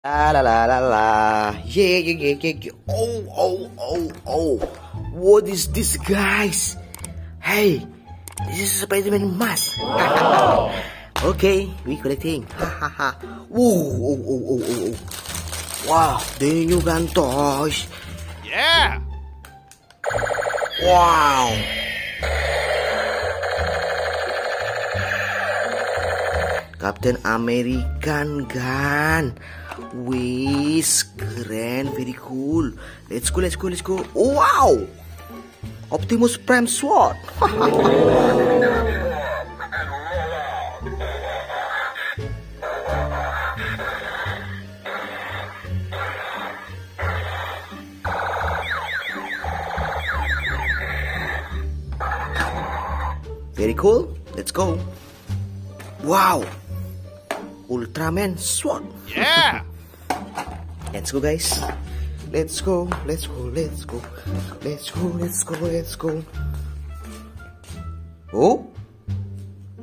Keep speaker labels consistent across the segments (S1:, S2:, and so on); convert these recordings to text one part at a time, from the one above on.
S1: La la la la la. Yeah, yeah, yeah, yeah, yeah. Oh, oh, oh, oh. What is this, guys? Hey, this is Spiderman mask. Wow. Okay, we collecting. Hahaha. Whoa, oh, oh, oh, oh, oh. Wow, the new gun toys.
S2: Yeah.
S1: Wow. Captain American gun. Wis, keren, very cool. Let's go, let's go, let's go. Oh, wow. Optimus Prime sword. Very cool. Let's go. Wow. Ultraman sword.
S2: Yeah.
S1: Let's go, guys. Let's go. Let's go. Let's go. Let's go. Let's go. Let's go. Oh.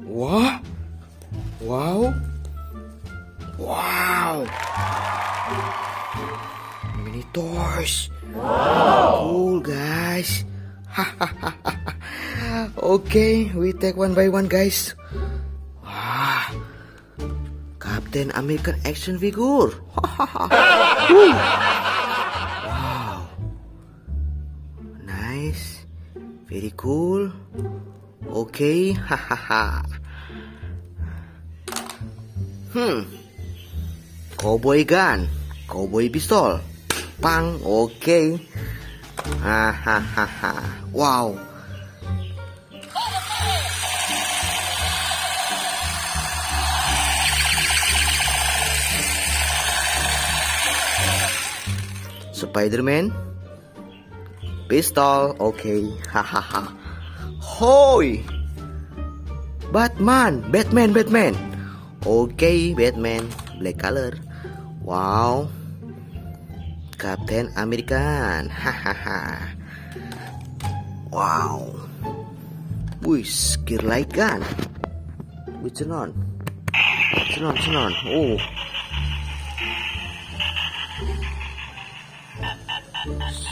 S1: Wow. Wow. Wow. Mini toys. Wow. Cool, guys. Okay, we take one by one, guys. Wow. Captain American action figure. Wow. Nice. Very cool. Okay. Cowboy gun. Cowboy pistol. Pang. Okay. Wow. Spiderman pistol, okay. Hoi. Batman, okay. Batman black color. Wow. Captain American, wow. Wih, gear light gun. Wih, cenon. Oh.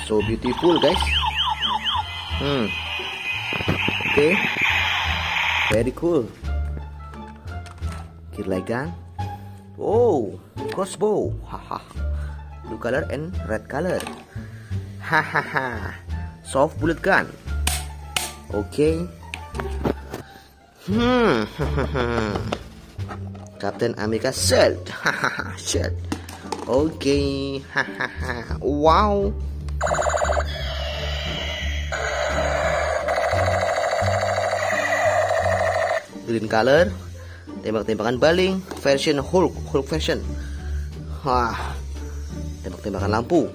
S1: So beautiful, guys. Okay. Very cool. Gear light gun. Oh, crossbow. Blue color and red color. Soft bullet gun. Okay. Captain America shield. Shield. Okay. Wow. Green color. Tembak-tembakan baling version Hulk version. Tembak-tembakan lampu.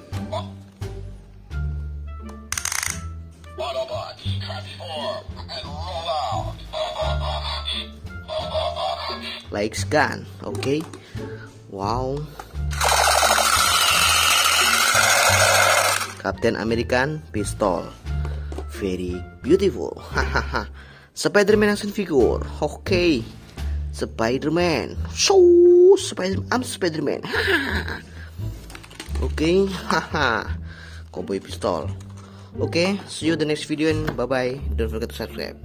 S1: Likes gun. Okay. Wow. Captain American pistol. Very beautiful. Spiderman action figure. Okay. Spiderman. I'm Spiderman. Okay. Cowboy pistol. Okay. See you the next video and bye bye. Don't forget to subscribe.